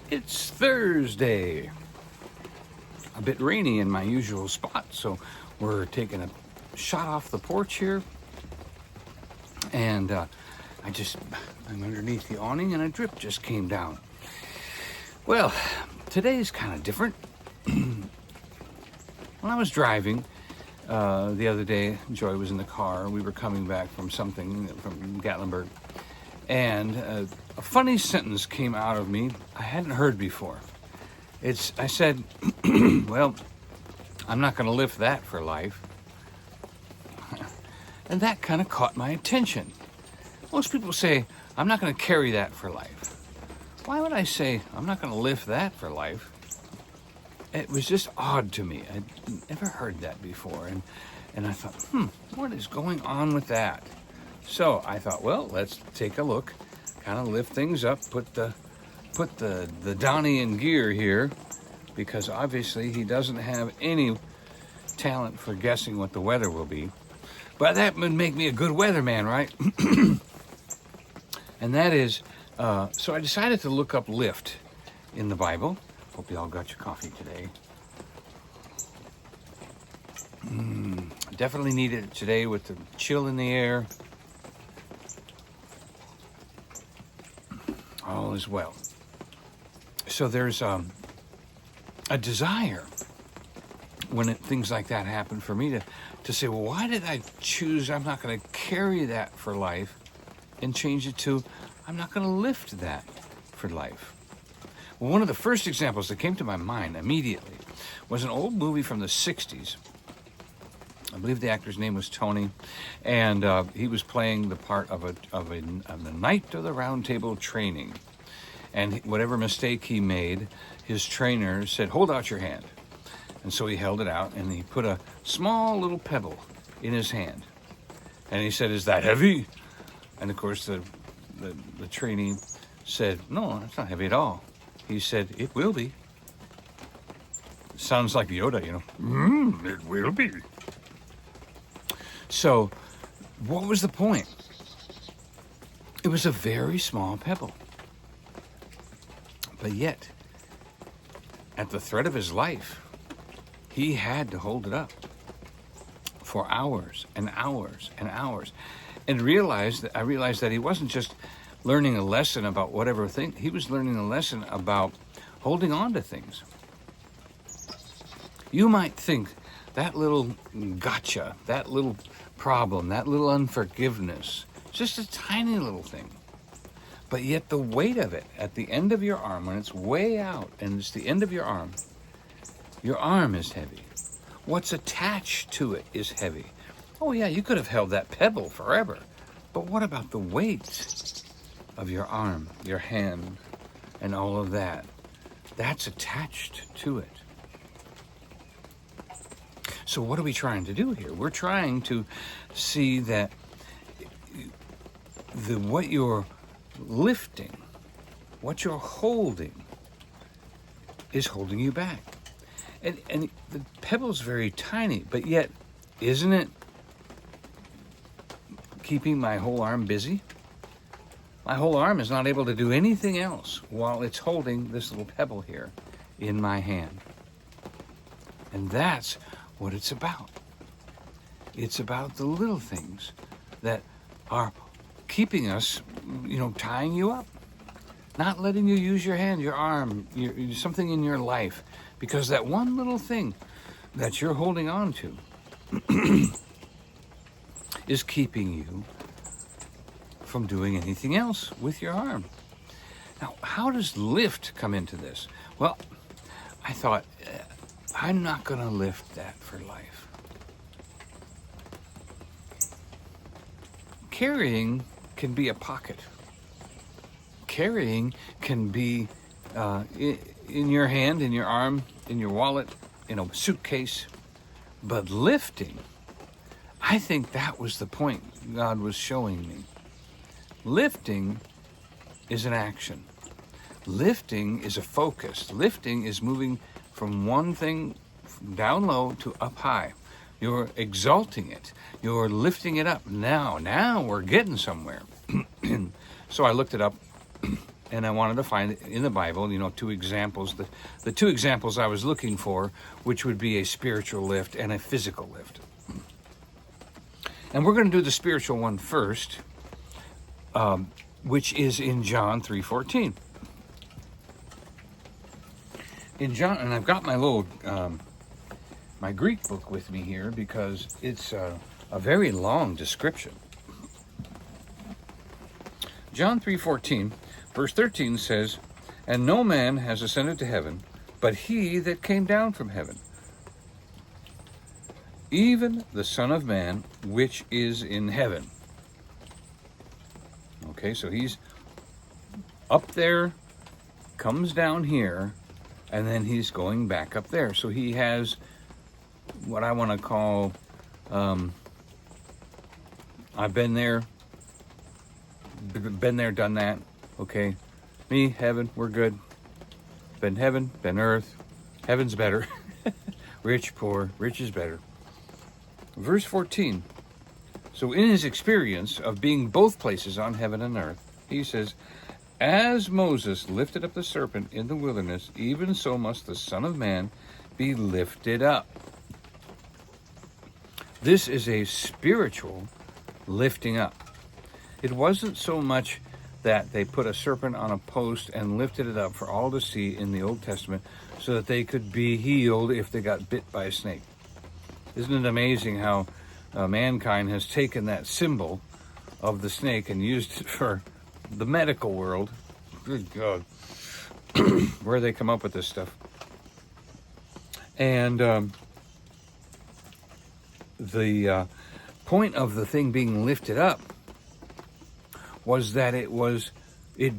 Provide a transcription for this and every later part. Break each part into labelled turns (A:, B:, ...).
A: It's Thursday. A bit rainy in my usual spot, so we're taking a shot off the porch here. And I'm underneath the awning and a drip just came down. Well, today's kind of different. When I was driving the other day, Joy was in the car. We were coming back from something from Gatlinburg. And a funny sentence came out of me I hadn't heard before. I said, well, I'm not going to lift that for life. And that kind of caught my attention. Most people say, I'm not going to carry that for life. Why would I say, I'm not going to lift that for life? It was just odd to me. I'd never heard that before. And I thought, what is going on with that? So I thought, well, let's take a look, kind of lift things up, put the Donny in gear here, because obviously he doesn't have any talent for guessing what the weather will be. But that would make me a good weatherman, right? And that is, so I decided to look up lift in the Bible. Hope you all got your coffee today. Definitely needed it today with the chill in the air. All is well. So there's a desire when things like that happen for me to say, well, why did I choose I'm not going to carry that for life and change it to I'm not going to lift that for life? Well, one of the first examples that came to my mind immediately was an old movie from the 60s. I believe the actor's name was Tony, and he was playing the part of the Knight of the Round Table training. And whatever mistake he made, his trainer said, hold out your hand. And so he held it out, and he put a small little pebble in his hand. And he said, is that heavy? And of course, the trainee said, no, it's not heavy at all. He said, it will be. Sounds like Yoda, you know. It will be. So, what was the point? It was a very small pebble. But yet, at the threat of his life, he had to hold it up for hours and hours and hours. And I realized that he wasn't just learning a lesson about whatever thing, he was learning a lesson about holding on to things. You might think that little gotcha, that little problem, that little unforgiveness, just a tiny little thing. But yet the weight of it at the end of your arm, when it's way out and it's the end of your arm is heavy. What's attached to it is heavy. Oh yeah, you could have held that pebble forever. But what about the weight of your arm, your hand, and all of that? That's attached to it. So what are we trying to do here? We're trying to see that what you're lifting, what you're holding, is holding you back. And the pebble's very tiny, but yet, isn't it keeping my whole arm busy? My whole arm is not able to do anything else while it's holding this little pebble here in my hand. And that's what it's about. It's about the little things that are keeping us, tying you up. Not letting you use your hand, your arm, something in your life. Because that one little thing that you're holding on to is keeping you from doing anything else with your arm. Now, how does lift come into this? Well, I thought, I'm not going to lift that for life. Carrying can be a pocket. Carrying can be in your hand, in your arm, in your wallet, in a suitcase. But lifting, I think that was the point God was showing me. Lifting is an action. Lifting is a focus. Lifting is moving from one thing down low to up high. You're exalting it. You're lifting it up. Now we're getting somewhere. So I looked it up. and I wanted to find in the Bible, two examples. The two examples I was looking for, which would be a spiritual lift and a physical lift. And we're going to do the spiritual one first, which is in John 3:14. In John, and I've got my little my Greek book with me here because it's a very long description. John 3:14, verse 13 says, "And no man has ascended to heaven, but he that came down from heaven, even the Son of Man, which is in heaven." Okay, so he's up there, comes down here, and then he's going back up there. So he has what I want to call, I've been there, done that. Okay, me, heaven, we're good. Been heaven, been earth. Heaven's better. Rich, poor, rich is better. Verse 14. So in his experience of being both places on heaven and earth, he says, "As Moses lifted up the serpent in the wilderness, even so must the Son of Man be lifted up." This is a spiritual lifting up. It wasn't so much that they put a serpent on a post and lifted it up for all to see in the Old Testament so that they could be healed if they got bit by a snake. Isn't it amazing how mankind has taken that symbol of the snake and used it for the medical world? Good God. Where they come up with this stuff. And the point of the thing being lifted up was that it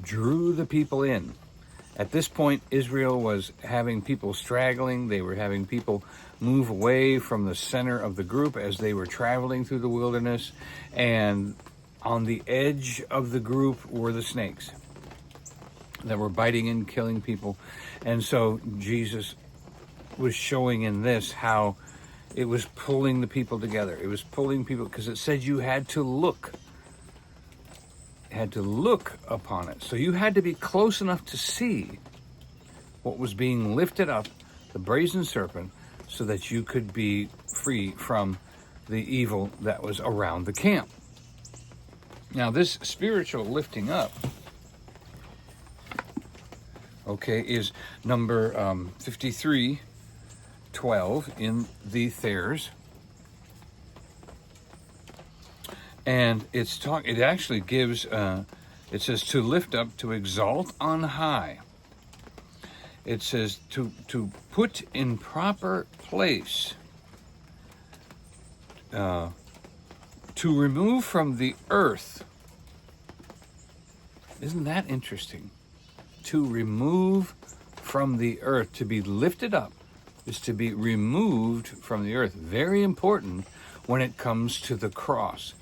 A: drew the people in. At this point, Israel was having people straggling. They were having people move away from the center of the group as they were traveling through the wilderness. And on the edge of the group were the snakes that were biting and killing people. And so Jesus was showing in this how it was pulling the people together. It was pulling people because it said you had to look. Had to look upon it. So you had to be close enough to see what was being lifted up, the brazen serpent, so that you could be free from the evil that was around the camp. Now this spiritual lifting up, okay, is number 53:12 in the Thayers. And it actually gives, it says to lift up, to exalt on high. It says to put in proper place, to remove from the earth. Isn't that interesting? To remove from the earth, to be lifted up is to be removed from the earth. Very important when it comes to the cross.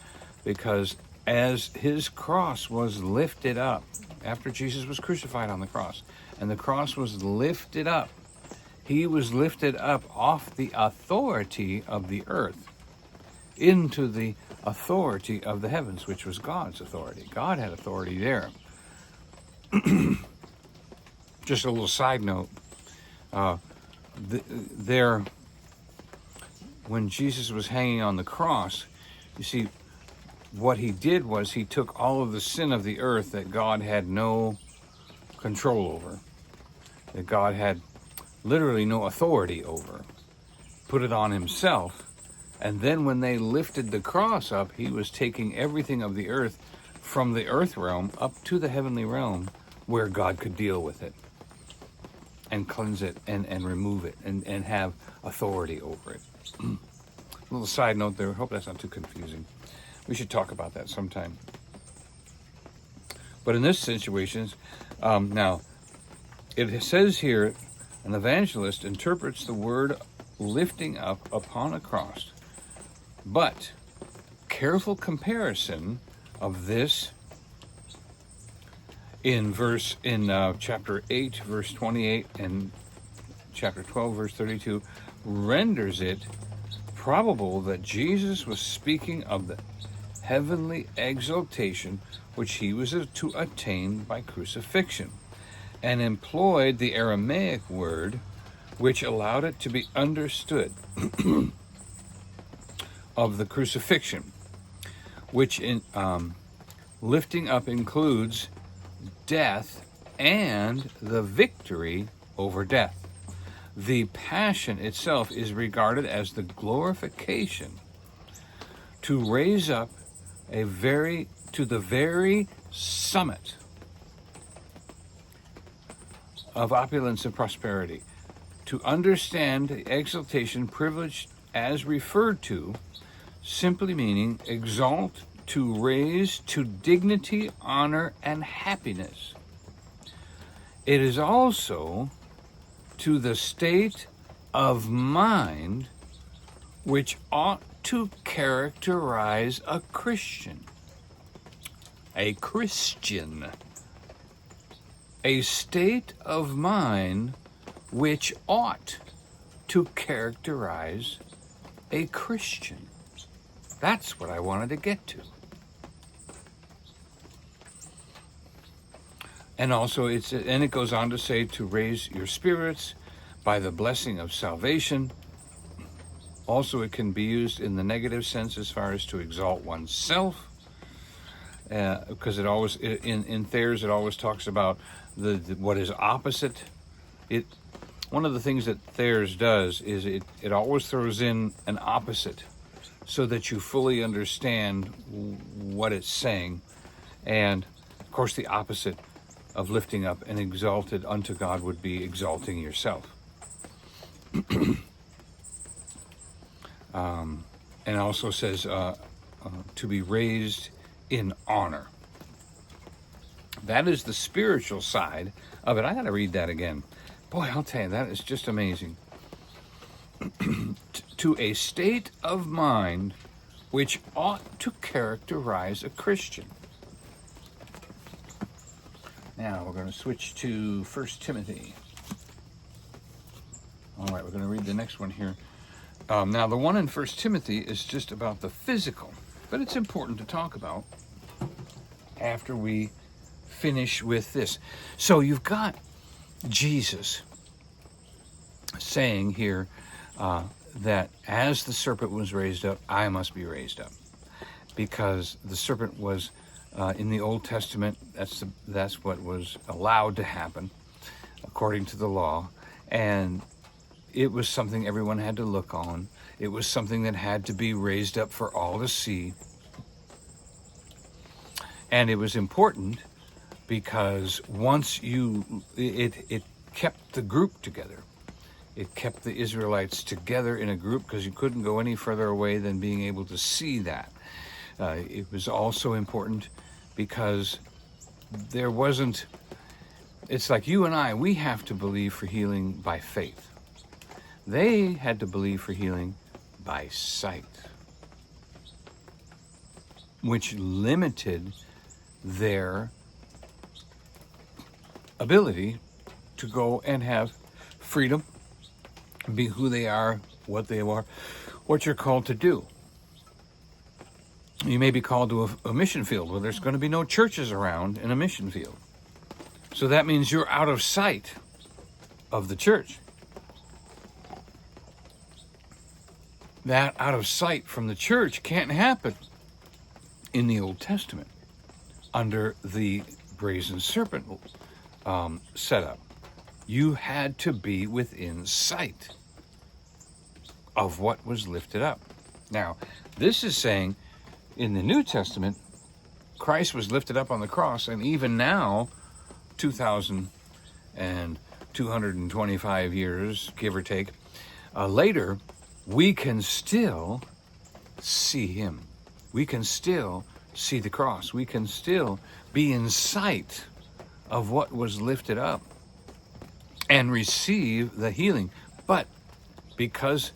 A: Because as his cross was lifted up, after Jesus was crucified on the cross, and the cross was lifted up, he was lifted up off the authority of the earth into the authority of the heavens, which was God's authority. God had authority there. Just a little side note, when Jesus was hanging on the cross, you see, what he did was he took all of the sin of the earth that God had no control over, that God had literally no authority over, put it on himself. And then when they lifted the cross up, he was taking everything of the earth from the earth realm up to the heavenly realm where God could deal with it and cleanse it and remove it and have authority over it. A little side note there. I hope that's not too confusing. We should talk about that sometime. But in this situation, now, it says here, an evangelist interprets the word lifting up upon a cross. But careful comparison of this in chapter 8, verse 28, and chapter 12, verse 32, renders it probable that Jesus was speaking of the heavenly exaltation which he was to attain by crucifixion, and employed the Aramaic word which allowed it to be understood of the crucifixion, which in lifting up includes death and the victory over death. The passion itself is regarded as the glorification to raise up to the very summit of opulence and prosperity. To understand the exaltation privilege as referred to, simply meaning exalt, to raise to dignity, honor, and happiness. It is also to the state of mind which ought to characterize a Christian. A Christian. A state of mind which ought to characterize a Christian. That's what I wanted to get to. And also, it goes on to say to raise your spirits by the blessing of salvation. Also, it can be used in the negative sense as far as to exalt oneself, because it always in Thayer's it always talks about the what is opposite. One of the things that Thayer's does is it always throws in an opposite, so that you fully understand what it's saying, and of course the opposite of lifting up and exalted unto God would be exalting yourself. And also says to be raised in honor. That is the spiritual side of it. I got to read that again. Boy, I'll tell you, that is just amazing. To a state of mind which ought to characterize a Christian. Now we're going to switch to 1 Timothy. All right, we're going to read the next one here. Now the one in 1 Timothy is just about the physical, but it's important to talk about after we finish with this. So you've got Jesus saying here that as the serpent was raised up, I must be raised up, because the serpent was in the Old Testament. That's what was allowed to happen according to the law, and it was something everyone had to look on. It was something that had to be raised up for all to see, and it was important because once it kept the group together. It kept the Israelites together in a group because you couldn't go any further away than being able to see that. It was also important because there wasn't, it's like you and I, we have to believe for healing by faith. They had to believe for healing by sight, which limited their ability to go and have freedom, be who they are, what they are, what you're called to do. You may be called to a mission field where there's going to be no churches around in a mission field. So that means you're out of sight of the church. That out of sight from the church can't happen in the Old Testament under the brazen serpent setup. You had to be within sight of what was lifted up. Now, this is saying in the New Testament, Christ was lifted up on the cross, and even now, 2,225 years, give or take, later, we can still see him. We can still see the cross. We can still be in sight of what was lifted up and receive the healing. But because,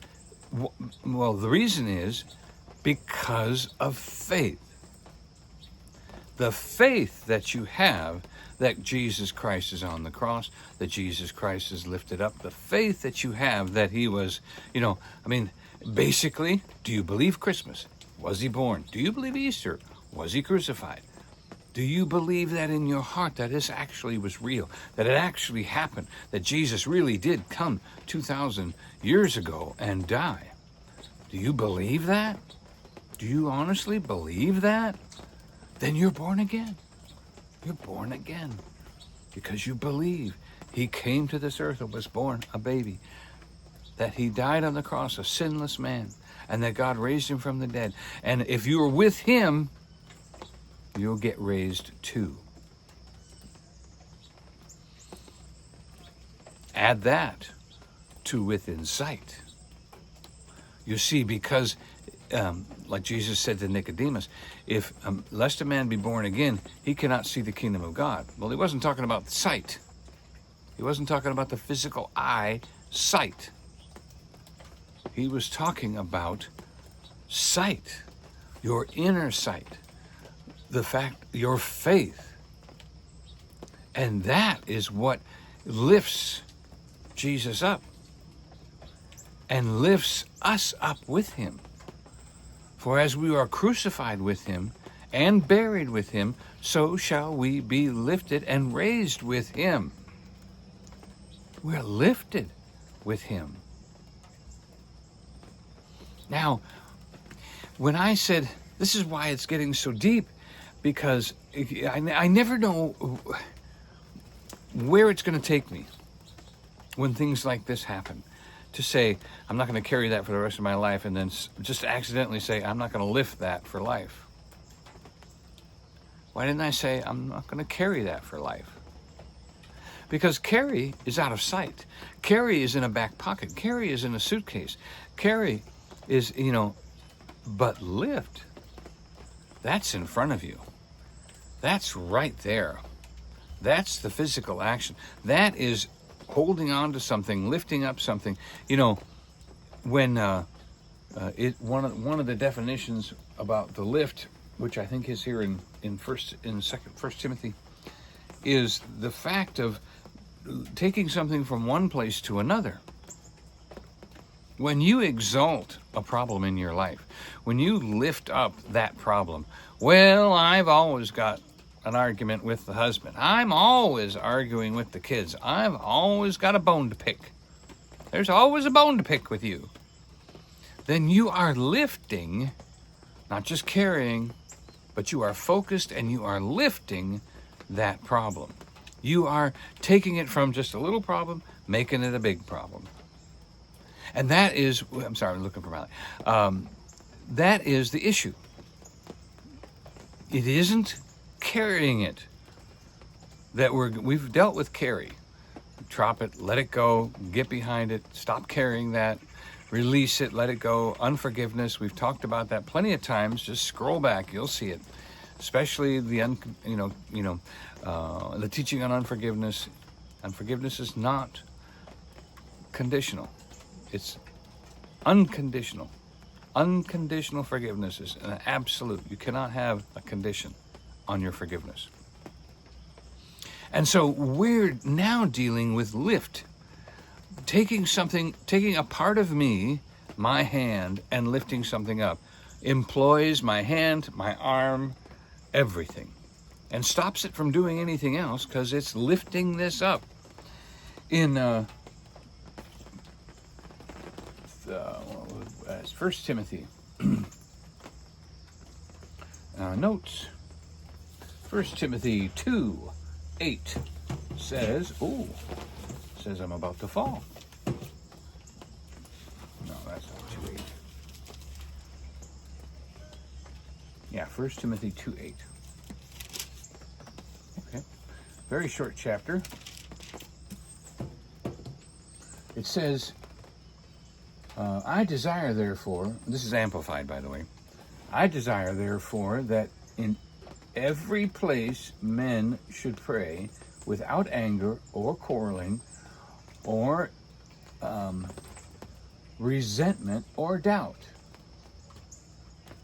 A: well, the reason is because of faith. The faith that you have that Jesus Christ is on the cross, that Jesus Christ is lifted up, the faith that you have that he was, basically, do you believe Christmas? Was he born? Do you believe Easter? Was he crucified? Do you believe that in your heart that this actually was real, that it actually happened, that Jesus really did come 2,000 years ago and die? Do you believe that? Do you honestly believe that? Then you're born again. You're born again because you believe he came to this earth and was born a baby, that he died on the cross, a sinless man, and that God raised him from the dead. And if you are with him, you'll get raised too. Add that to within sight. You see, because like Jesus said to Nicodemus, if lest a man be born again, he cannot see the kingdom of God. Well, he wasn't talking about sight. He wasn't talking about the physical eye sight. He was talking about sight, your inner sight, the fact, your faith. And that is what lifts Jesus up and lifts us up with him. For as we are crucified with him and buried with him, so shall we be lifted and raised with him. We're lifted with him. Now, when I said, this is why it's getting so deep, because I never know where it's going to take me when things like this happen. To say, I'm not going to carry that for the rest of my life, and then just accidentally say, I'm not going to lift that for life. Why didn't I say, I'm not going to carry that for life? Because carry is out of sight. Carry is in a back pocket. Carry is in a suitcase. Carry is, but lift, that's in front of you. That's right there. That's the physical action. That is holding on to something, lifting up something. When one of the definitions about the lift, which I think is here in First Timothy, is the fact of taking something from one place to another. When you exalt a problem in your life, when you lift up that problem, well, I've always got an argument with the husband. I'm always arguing with the kids. I've always got a bone to pick. There's always a bone to pick with you. Then you are lifting, not just carrying, but you are focused and you are lifting that problem. You are taking it from just a little problem, making it a big problem. And that is, I'm sorry, I'm looking for my that is the issue. It isn't carrying it that we've dealt with. Carry, drop it, let it go, get behind it, stop carrying that, release it, let it go. Unforgiveness, we've talked about that plenty of times. Just scroll back, you'll see it. Especially the the teaching on unforgiveness. Unforgiveness is not conditional. It's unconditional. Unconditional forgiveness is an absolute. You cannot have a condition on your forgiveness. And so we're now dealing with lift. Taking a part of me, my hand, and lifting something up. Employs my hand, my arm, everything. And stops it from doing anything else because it's lifting this up. In 1 Timothy notes. 1 Timothy 2:8 says, I'm about to fall. No, that's not 2:8. Yeah, 1 Timothy 2:8. Okay, very short chapter. It says, I desire therefore, this is amplified by the way, I desire therefore that in every place men should pray without anger or quarreling or resentment or doubt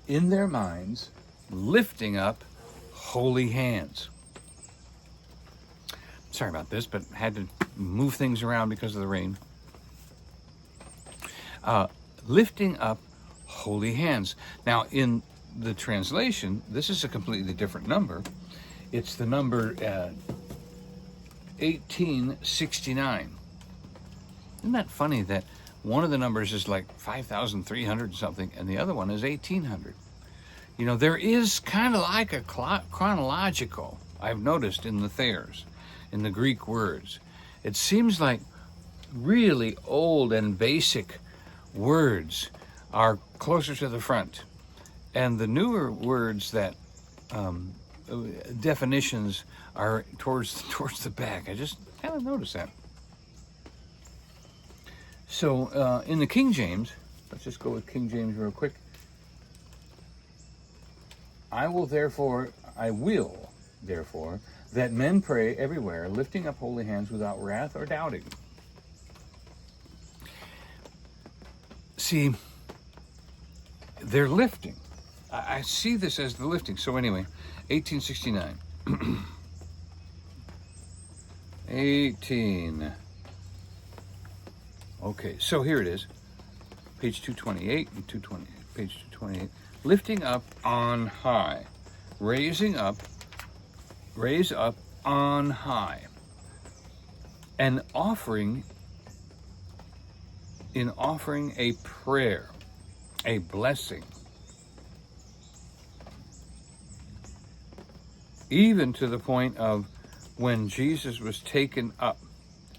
A: in their minds, lifting up holy hands. Sorry about this, but had to move things around because of the rain. Lifting up holy hands. Now, in the translation, this is a completely different number. It's the number 1869. Isn't that funny that one of the numbers is like 5,300 something and the other one is 1,800? You know, there is kind of like a chronological, I've noticed in the Thayers, in the Greek words. It seems like really old and basic words are closer to the front, and the newer words that definitions are towards the back. I just kind of noticed that. So in the King James, let's just go with King James real quick. I will therefore, that men pray everywhere, lifting up holy hands without wrath or doubting. See, they're lifting. I see this as the lifting. So anyway, 1869. 18. Okay, so here it is. Page 228 and 220. Page 228. Lifting up on high. Raise up on high. And offering a prayer, a blessing. Even to the point of when Jesus was taken up,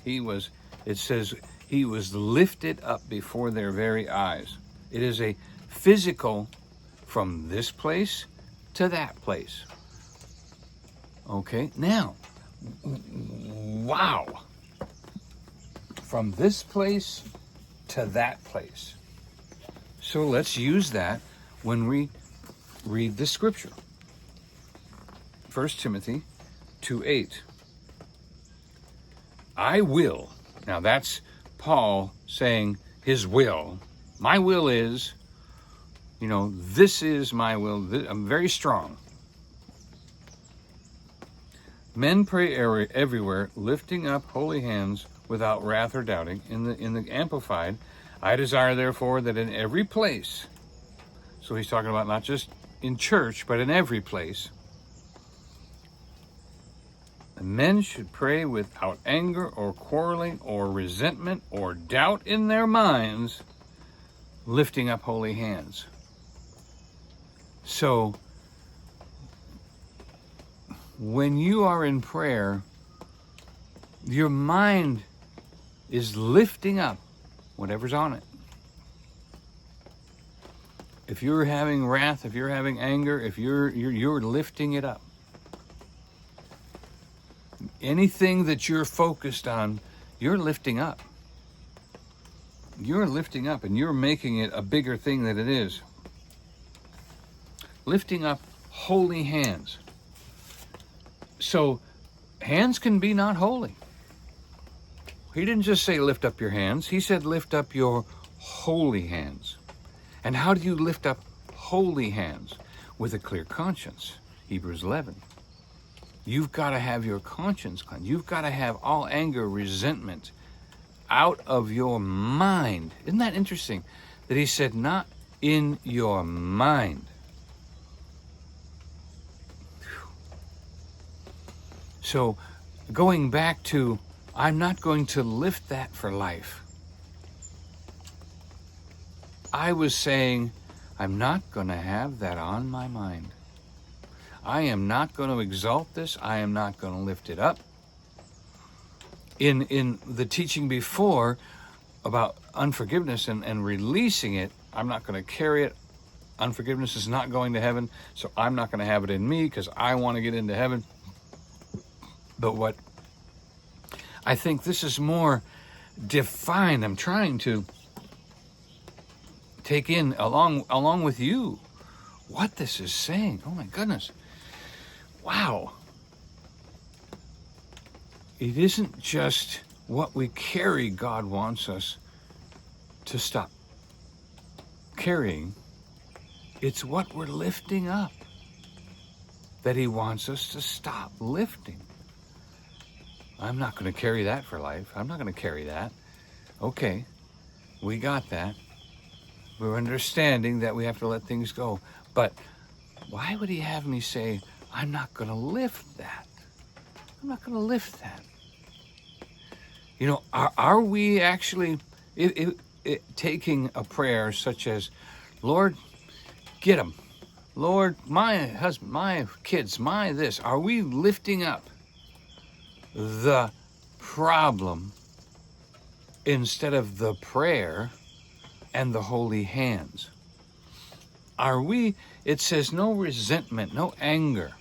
A: it says he was lifted up before their very eyes. It is a physical from this place to that place. Okay, now, wow. From this place to that place. So let's use that when we read the scripture. 1 Timothy 2:8. I will. Now that's Paul saying his will. My will is, this is my will. I'm very strong. Men pray everywhere, lifting up holy hands without wrath or doubting. In the Amplified, I desire therefore that in every place, so he's talking about not just in church, but in every place, men should pray without anger or quarreling or resentment or doubt in their minds, lifting up holy hands. So, when you are in prayer, your mind is lifting up whatever's on it. If you're having wrath, if you're having anger, if you're lifting it up. Anything that you're focused on, you're lifting up. You're lifting up and you're making it a bigger thing than it is. Lifting up holy hands. So, hands can be not holy. He didn't just say lift up your hands. He said lift up your holy hands. And how do you lift up holy hands? With a clear conscience. Hebrews 11. You've got to have your conscience cleansed. You've got to have all anger, resentment out of your mind. Isn't that interesting? That he said not in your mind. So going back to, I'm not going to lift that for life. I was saying, I'm not going to have that on my mind. I am not going to exalt this. I am not going to lift it up. In the teaching before about unforgiveness and releasing it, I'm not going to carry it. Unforgiveness is not going to heaven, so I'm not going to have it in me because I want to get into heaven. But what I think this is more defined. I'm trying to take in along with you what this is saying. Oh my goodness. Wow. It isn't just what we carry God wants us to stop carrying. It's what we're lifting up that he wants us to stop lifting. I'm not going to carry that for life. I'm not going to carry that. Okay, we got that. We're understanding that we have to let things go. But why would he have me say, I'm not going to lift that? I'm not going to lift that. You know, are we actually taking a prayer such as, Lord, get them. Lord, my husband, my kids, my this. Are we lifting up the problem instead of the prayer and the holy hands? Are we, it says no resentment, no anger.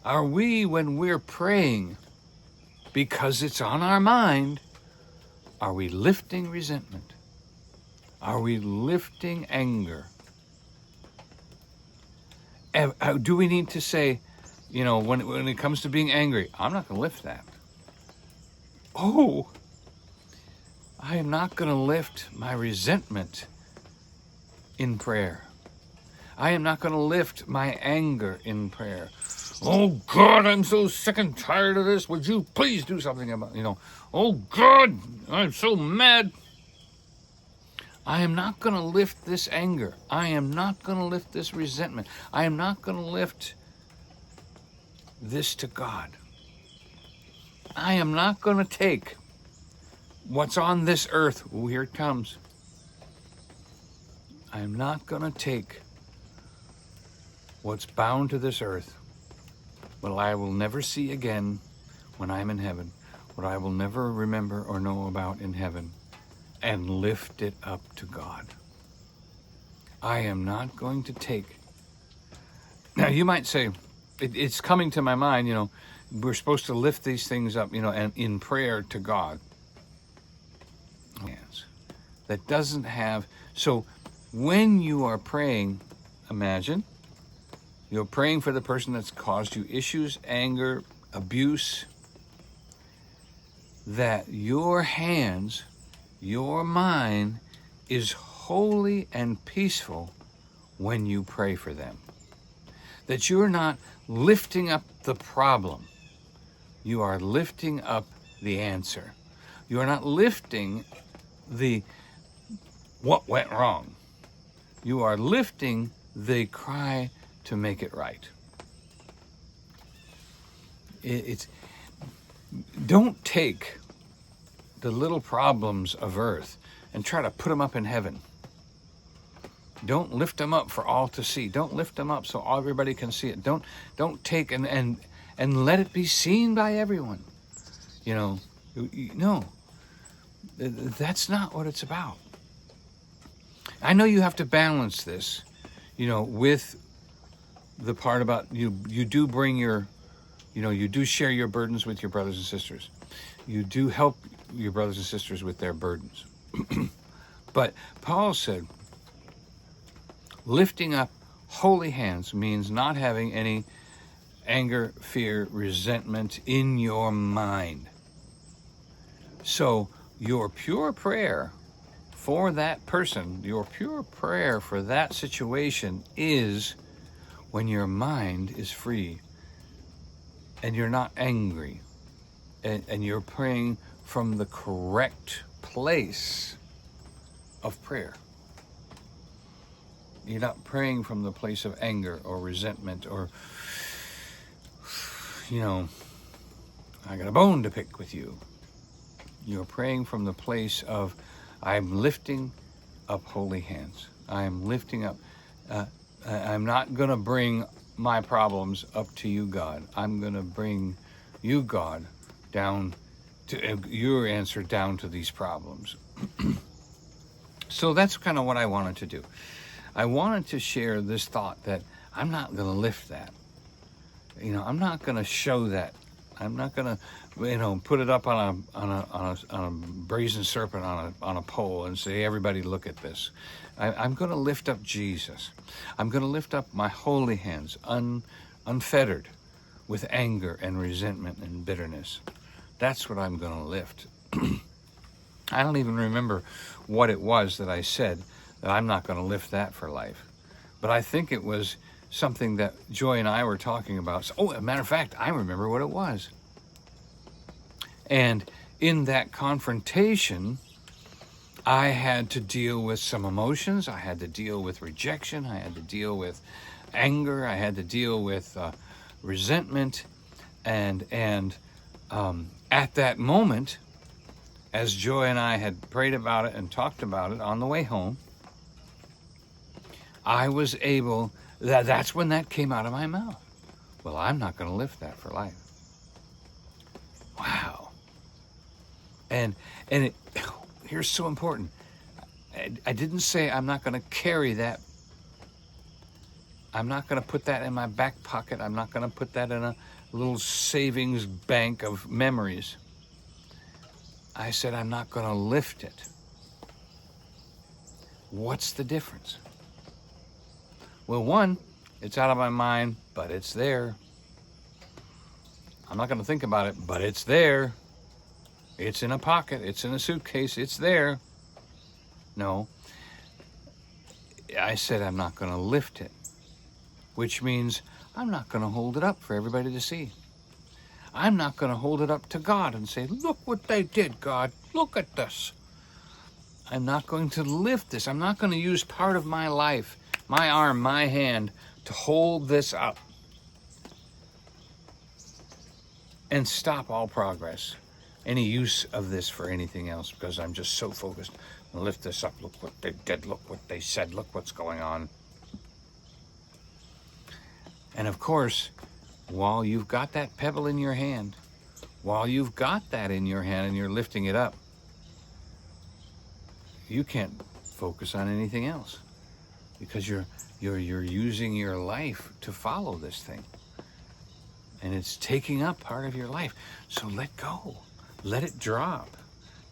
A: Are we, when we're praying, because it's on our mind, are we lifting resentment? Are we lifting anger? And do we need to say, you know, when it comes to being angry, I'm not going to lift that. Oh, I am not going to lift my resentment in prayer. I am not going to lift my anger in prayer. Oh, God, I'm so sick and tired of this. Would you please do something about it? You know, oh, God, I'm so mad. I am not going to lift this anger. I am not going to lift this resentment. I am not going to lift this to God. I am not going to take what's on this earth. Oh, here it comes. I am not going to take what's bound to this earth, what I will never see again when I'm in heaven, what I will never remember or know about in heaven, and lift it up to God. I am not going to take. Now, you might say, it's coming to my mind, you know, we're supposed to lift these things up, you know, and in prayer to God. Yes. That doesn't have, so when you are praying, imagine, you're praying for the person that's caused you issues, anger, abuse, that your hands, your mind is holy and peaceful when you pray for them. That you're not lifting up the problem. You are lifting up the answer. You are not lifting the what went wrong. You are lifting the cry to make it right. Don't take the little problems of earth and try to put them up in heaven. Don't lift them up for all to see. Don't lift them up so everybody can see it. Don't take and let it be seen by everyone. You know, no, that's not what it's about. I know you have to balance this, you know, with the part about you do bring your, you know, you do share your burdens with your brothers and sisters. You do help your brothers and sisters with their burdens. But Paul said, lifting up holy hands means not having any anger, fear, resentment in your mind. So your pure prayer for that person, your pure prayer for that situation is when your mind is free and you're not angry and you're praying from the correct place of prayer. You're not praying from the place of anger or resentment or, you know, I got a bone to pick with you. You're praying from the place of, I'm lifting up holy hands. I'm lifting up, I'm not going to bring my problems up to you, God. I'm going to bring you, God, down to your answer down to these problems. So that's kind of what I wanted to do. I wanted to share this thought that I'm not going to lift that. You know, I'm not going to show that. I'm not going to, you know, put it up on a brazen serpent on a pole and say, everybody look at this. I'm going to lift up Jesus. I'm going to lift up my holy hands, unfettered with anger and resentment and bitterness. That's what I'm going to lift. I don't even remember what it was that I said that I'm not going to lift that for life. But I think it was something that Joy and I were talking about. So, as a matter of fact, I remember what it was. And in that confrontation, I had to deal with some emotions. I had to deal with rejection. I had to deal with anger. I had to deal with resentment. And at that moment, as Joy and I had prayed about it and talked about it on the way home, I was able, that's when that came out of my mouth. Well, I'm not going to lift that for life. Wow. And here's so important. I didn't say I'm not going to carry that. I'm not going to put that in my back pocket. I'm not going to put that in a little savings bank of memories. I said I'm not going to lift it. What's the difference? Well, one, it's out of my mind, but it's there. I'm not going to think about it, but it's there. It's in a pocket. It's in a suitcase. It's there. No. I said I'm not going to lift it, which means I'm not going to hold it up for everybody to see. I'm not going to hold it up to God and say, look what they did, God. Look at this. I'm not going to lift this. I'm not going to use part of my life, my arm, my hand, to hold this up and stop all progress, any use of this for anything else, because I'm just so focused on lift this up. Look what they did. Look what they said. Look what's going on. And of course, while you've got that pebble in your hand, while you've got that in your hand and you're lifting it up, you can't focus on anything else because you're using your life to follow this thing. And it's taking up part of your life. So let go. Let it drop.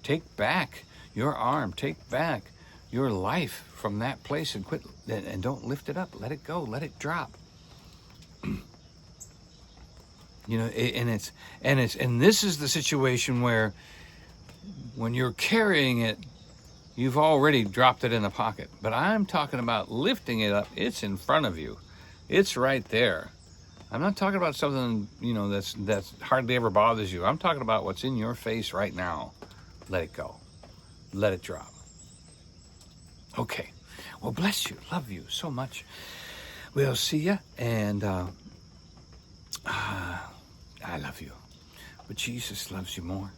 A: Take back your arm. Take back your life from that place and quit and don't lift it up. Let it go. Let it drop. You know, and this is the situation where when you're carrying it, you've already dropped it in the pocket. But I'm talking about lifting it up. It's in front of you. It's right there. I'm not talking about something, you know, that's hardly ever bothers you. I'm talking about what's in your face right now. Let it go. Let it drop. Okay. Well, bless you. Love you so much. We'll see you. And I love you. But Jesus loves you more.